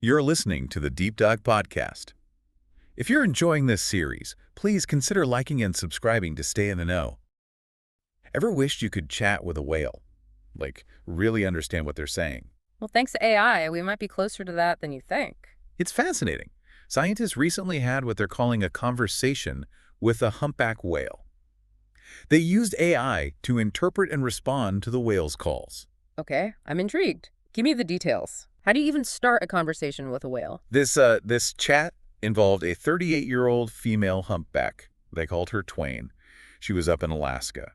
You're listening to the Deep Dive Podcast. If you're enjoying this series, please consider liking and subscribing to stay in the know. Ever wished you could chat with a whale? Like, really understand what they're saying? Well, thanks to AI, we might be closer to that than you think. It's fascinating. Scientists recently had what they're calling a conversation with a humpback whale. They used AI to interpret and respond to the whale's calls. Okay, I'm intrigued. Give me the details. How do you even start a conversation with a whale? This chat involved a 38-year-old female humpback. They called her Twain. She was up in Alaska.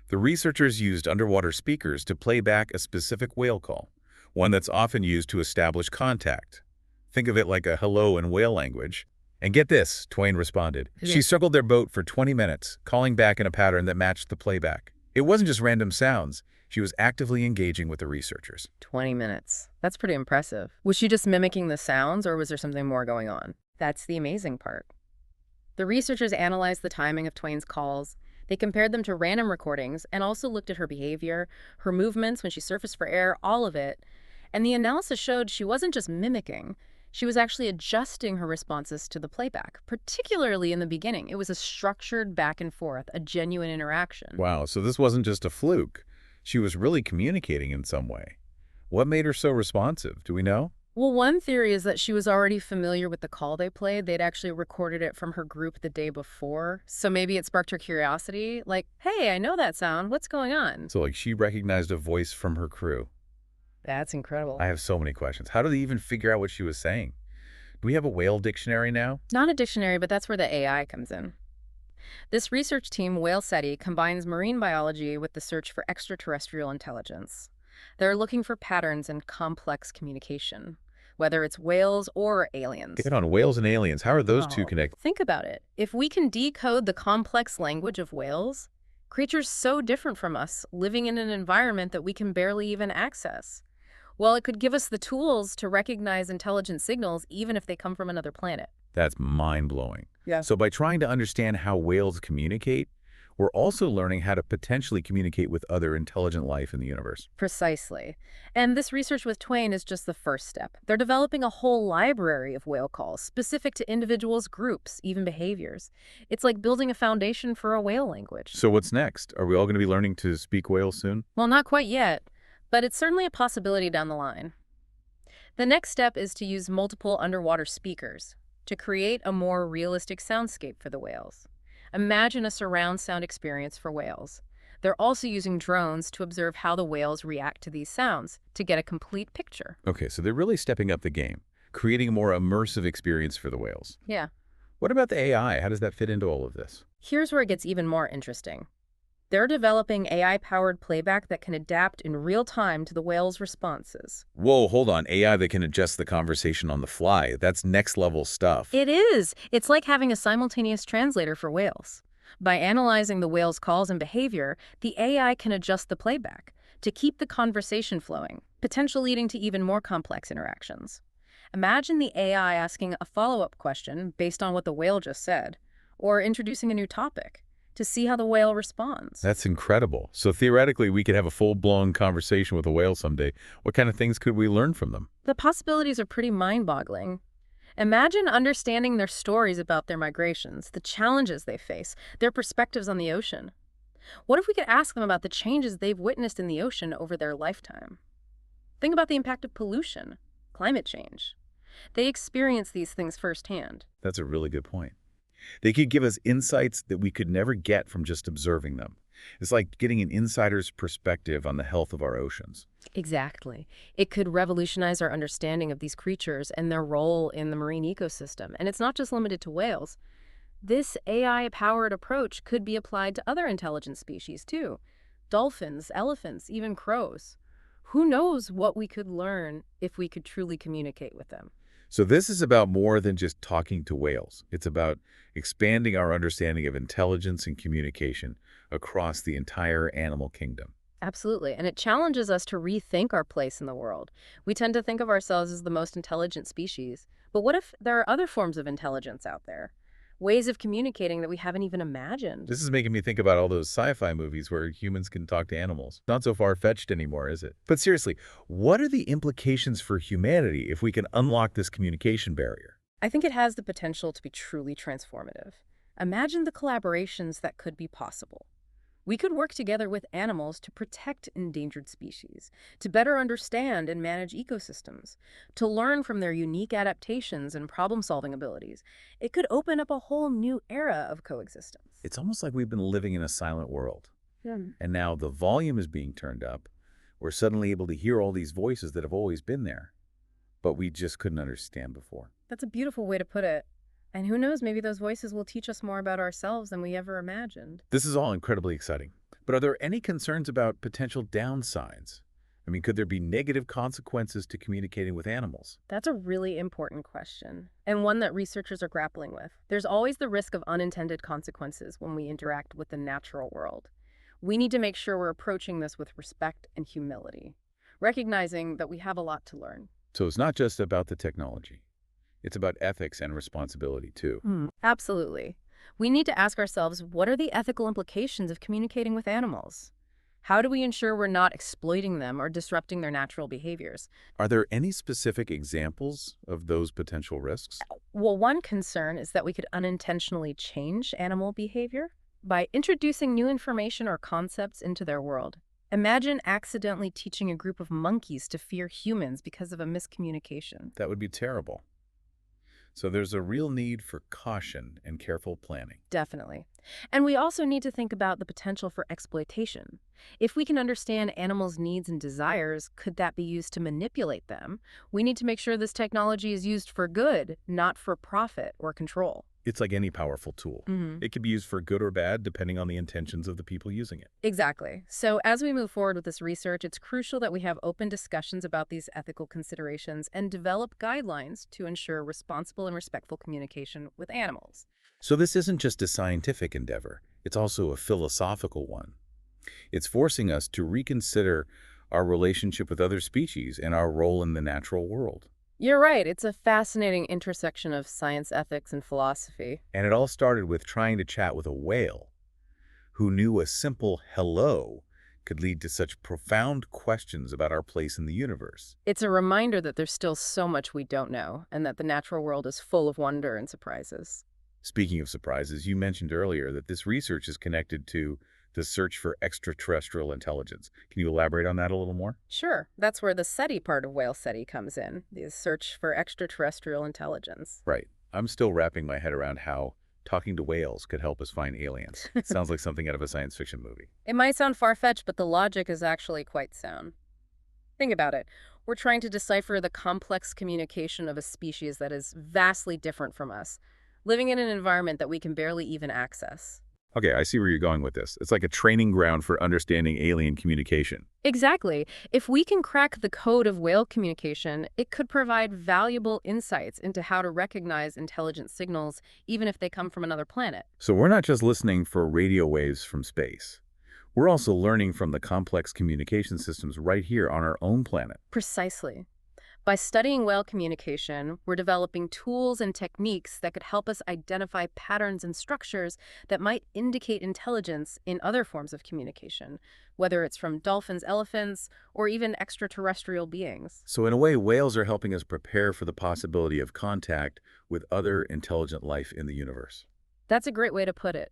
The researchers used underwater speakers to play back a specific whale call, one that's often used to establish contact. Think of it like a hello in whale language. And get this, Twain responded. She circled their boat for 20 minutes, calling back in a pattern that matched the playback. It wasn't just random sounds. She was actively engaging with the researchers. 20 minutes. That's pretty impressive. Was she just mimicking the sounds, or was there something more going on? That's the amazing part. The researchers analyzed the timing of Twain's calls. They compared them to random recordings and also looked at her behavior, her movements when she surfaced for air, all of it. And the analysis showed she wasn't just mimicking. She was actually adjusting her responses to the playback, particularly in the beginning. It was a structured back and forth, a genuine interaction. Wow, so this wasn't just a fluke. She was really communicating in some way. What made her so responsive? Do we know? Well, one theory is that she was already familiar with the call they played. They'd actually recorded it from her group the day before. So maybe it sparked her curiosity, like, hey, I know that sound. What's going on? So, she recognized a voice from her crew. That's incredible. I have so many questions. How did they even figure out what she was saying? Do we have a whale dictionary now? Not a dictionary, but that's where the AI comes in. This research team, Whale SETI, combines marine biology with the search for extraterrestrial intelligence. They're looking for patterns in complex communication, whether it's whales or aliens. Get on whales and aliens. How are those two connected? Think about it. If we can decode the complex language of whales, creatures so different from us, living in an environment that we can barely even access, well, it could give us the tools to recognize intelligent signals even if they come from another planet. That's mind-blowing. Yeah. So by trying to understand how whales communicate, we're also learning how to potentially communicate with other intelligent life in the universe. Precisely. And this research with Twain is just the first step. They're developing a whole library of whale calls, specific to individuals, groups, even behaviors. It's like building a foundation for a whale language. So what's next? Are we all going to be learning to speak whale soon? Well, not quite yet, but it's certainly a possibility down the line. The next step is to use multiple underwater speakers to create a more realistic soundscape for the whales. Imagine a surround sound experience for whales. They're also using drones to observe how the whales react to these sounds to get a complete picture. Okay, so they're really stepping up the game, creating a more immersive experience for the whales. Yeah. What about the AI? How does that fit into all of this? Here's where it gets even more interesting. They're developing AI-powered playback that can adapt in real time to the whale's responses. Whoa, hold on. AI that can adjust the conversation on the fly. That's next level stuff. It is. It's like having a simultaneous translator for whales. By analyzing the whale's calls and behavior, the AI can adjust the playback to keep the conversation flowing, potentially leading to even more complex interactions. Imagine the AI asking a follow-up question based on what the whale just said, or introducing a new topic to see how the whale responds. That's incredible. So theoretically, we could have a full-blown conversation with a whale someday. What kind of things could we learn from them? The possibilities are pretty mind-boggling. Imagine understanding their stories about their migrations, the challenges they face, their perspectives on the ocean. What if we could ask them about the changes they've witnessed in the ocean over their lifetime? Think about the impact of pollution, climate change. They experience these things firsthand. That's a really good point. They could give us insights that we could never get from just observing them. It's like getting an insider's perspective on the health of our oceans. Exactly. It could revolutionize our understanding of these creatures and their role in the marine ecosystem. And it's not just limited to whales. This AI-powered approach could be applied to other intelligent species, too. Dolphins, elephants, even crows. Who knows what we could learn if we could truly communicate with them? So this is about more than just talking to whales. It's about expanding our understanding of intelligence and communication across the entire animal kingdom. Absolutely. And it challenges us to rethink our place in the world. We tend to think of ourselves as the most intelligent species. But what if there are other forms of intelligence out there? ways of communicating that we haven't even imagined. This is making me think about all those sci-fi movies where humans can talk to animals. Not so far-fetched anymore, is it? But seriously, what are the implications for humanity if we can unlock this communication barrier? I think it has the potential to be truly transformative. Imagine the collaborations that could be possible. We could work together with animals to protect endangered species, to better understand and manage ecosystems, to learn from their unique adaptations and problem-solving abilities. It could open up a whole new era of coexistence. It's almost like we've been living in a silent world. Yeah. And now the volume is being turned up. We're suddenly able to hear all these voices that have always been there, but we just couldn't understand before. That's a beautiful way to put it. And who knows, maybe those voices will teach us more about ourselves than we ever imagined. This is all incredibly exciting. But are there any concerns about potential downsides? I mean, could there be negative consequences to communicating with animals? That's a really important question, and one that researchers are grappling with. There's always the risk of unintended consequences when we interact with the natural world. We need to make sure we're approaching this with respect and humility, recognizing that we have a lot to learn. So it's not just about the technology. It's about ethics and responsibility, too. Absolutely. We need to ask ourselves, what are the ethical implications of communicating with animals? How do we ensure we're not exploiting them or disrupting their natural behaviors? Are there any specific examples of those potential risks? Well, one concern is that we could unintentionally change animal behavior by introducing new information or concepts into their world. Imagine accidentally teaching a group of monkeys to fear humans because of a miscommunication. That would be terrible. So there's a real need for caution and careful planning. Definitely. And we also need to think about the potential for exploitation. If we can understand animals' needs and desires, could that be used to manipulate them? We need to make sure this technology is used for good, not for profit or control. It's like any powerful tool. It can be used for good or bad depending on the intentions of the people using it. Exactly. So as we move forward with this research, it's crucial that we have open discussions about these ethical considerations and develop guidelines to ensure responsible and respectful communication with animals. So this isn't just a scientific endeavor. It's also a philosophical one. It's forcing us to reconsider our relationship with other species and our role in the natural world. You're right. It's a fascinating intersection of science, ethics, and philosophy. And it all started with trying to chat with a whale who knew a simple hello could lead to such profound questions about our place in the universe. It's a reminder that there's still so much we don't know, and that the natural world is full of wonder and surprises. Speaking of surprises, you mentioned earlier that this research is connected to the search for extraterrestrial intelligence. Can you elaborate on that a little more? Sure, that's where the SETI part of Whale SETI comes in, the search for extraterrestrial intelligence. Right. I'm still wrapping my head around how talking to whales could help us find aliens. Sounds like something out of a science fiction movie. It might sound far-fetched, but the logic is actually quite sound. Think about it. We're trying to decipher the complex communication of a species that is vastly different from us, living in an environment that we can barely even access. Okay, I see where you're going with this. It's like a training ground for understanding alien communication. Exactly. If we can crack the code of whale communication, it could provide valuable insights into how to recognize intelligent signals, even if they come from another planet. So we're not just listening for radio waves from space. We're also learning from the complex communication systems right here on our own planet. Precisely. By studying whale communication, we're developing tools and techniques that could help us identify patterns and structures that might indicate intelligence in other forms of communication, whether it's from dolphins, elephants, or even extraterrestrial beings. So in a way, whales are helping us prepare for the possibility of contact with other intelligent life in the universe. That's a great way to put it.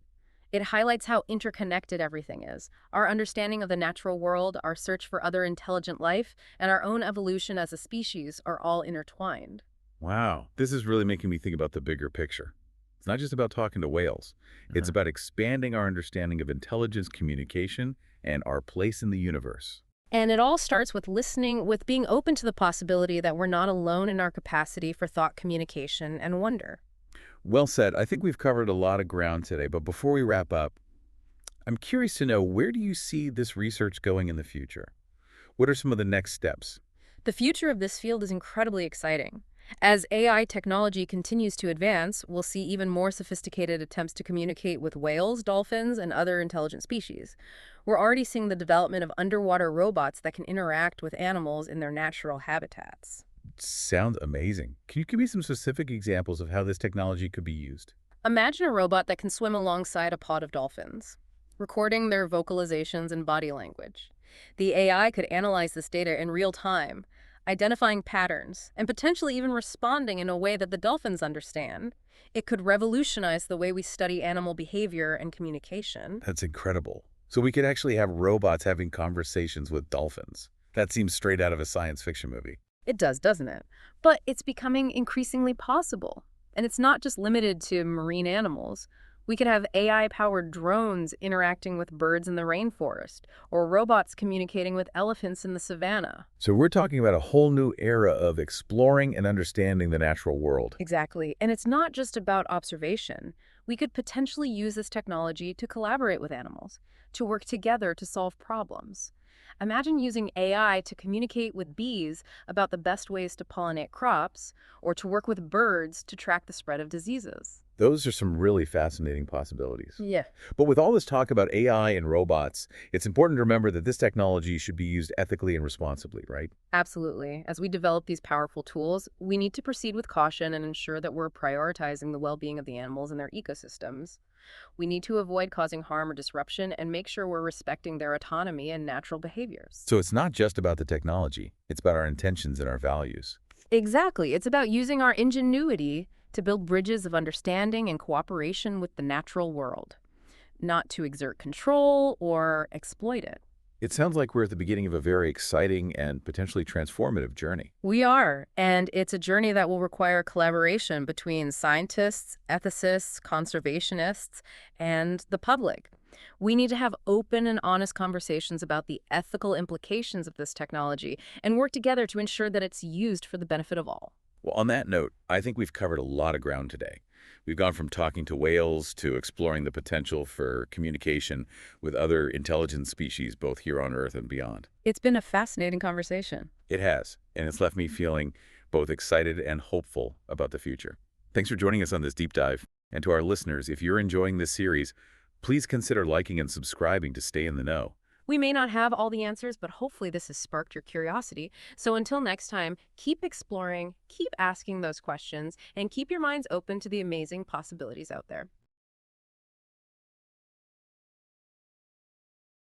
It highlights how interconnected everything is. Our understanding of the natural world, our search for other intelligent life, and our own evolution as a species are all intertwined. Wow, this is really making me think about the bigger picture. It's not just about talking to whales. It's about expanding our understanding of intelligence communication and our place in the universe. And it all starts with listening, with being open to the possibility that we're not alone in our capacity for thought communication and wonder. Well said. I think we've covered a lot of ground today, but before we wrap up, I'm curious to know, where do you see this research going in the future? What are some of the next steps? The future of this field is incredibly exciting. As AI technology continues to advance, we'll see even more sophisticated attempts to communicate with whales, dolphins, and other intelligent species. We're already seeing the development of underwater robots that can interact with animals in their natural habitats. Sounds amazing. Can you give me some specific examples of how this technology could be used? Imagine a robot that can swim alongside a pod of dolphins, recording their vocalizations and body language. The AI could analyze this data in real time, identifying patterns, and potentially even responding in a way that the dolphins understand. It could revolutionize the way we study animal behavior and communication. That's incredible. So we could actually have robots having conversations with dolphins. That seems straight out of a science fiction movie. It does, doesn't it? But it's becoming increasingly possible. And it's not just limited to marine animals. We could have AI-powered drones interacting with birds in the rainforest, or robots communicating with elephants in the savannah. So we're talking about a whole new era of exploring and understanding the natural world. Exactly. And it's not just about observation. We could potentially use this technology to collaborate with animals, to work together to solve problems. Imagine using AI to communicate with bees about the best ways to pollinate crops, or to work with birds to track the spread of diseases. Those are some really fascinating possibilities. Yeah. But with all this talk about AI and robots, it's important to remember that this technology should be used ethically and responsibly, right? Absolutely. As we develop these powerful tools, we need to proceed with caution and ensure that we're prioritizing the well-being of the animals and their ecosystems. We need to avoid causing harm or disruption and make sure we're respecting their autonomy and natural behaviors. So it's not just about the technology, it's about our intentions and our values. Exactly. It's about using our ingenuity to build bridges of understanding and cooperation with the natural world, not to exert control or exploit it. It sounds like we're at the beginning of a very exciting and potentially transformative journey. We are, and it's a journey that will require collaboration between scientists, ethicists, conservationists, and the public. We need to have open and honest conversations about the ethical implications of this technology and work together to ensure that it's used for the benefit of all. Well, on that note, I think we've covered a lot of ground today. We've gone from talking to whales to exploring the potential for communication with other intelligent species, both here on Earth and beyond. It's been a fascinating conversation. It has, and it's left me feeling both excited and hopeful about the future. Thanks for joining us on this deep dive. And to our listeners, if you're enjoying this series, please consider liking and subscribing to stay in the know. We may not have all the answers, but hopefully this has sparked your curiosity. So until next time, keep exploring, keep asking those questions, and keep your minds open to the amazing possibilities out there.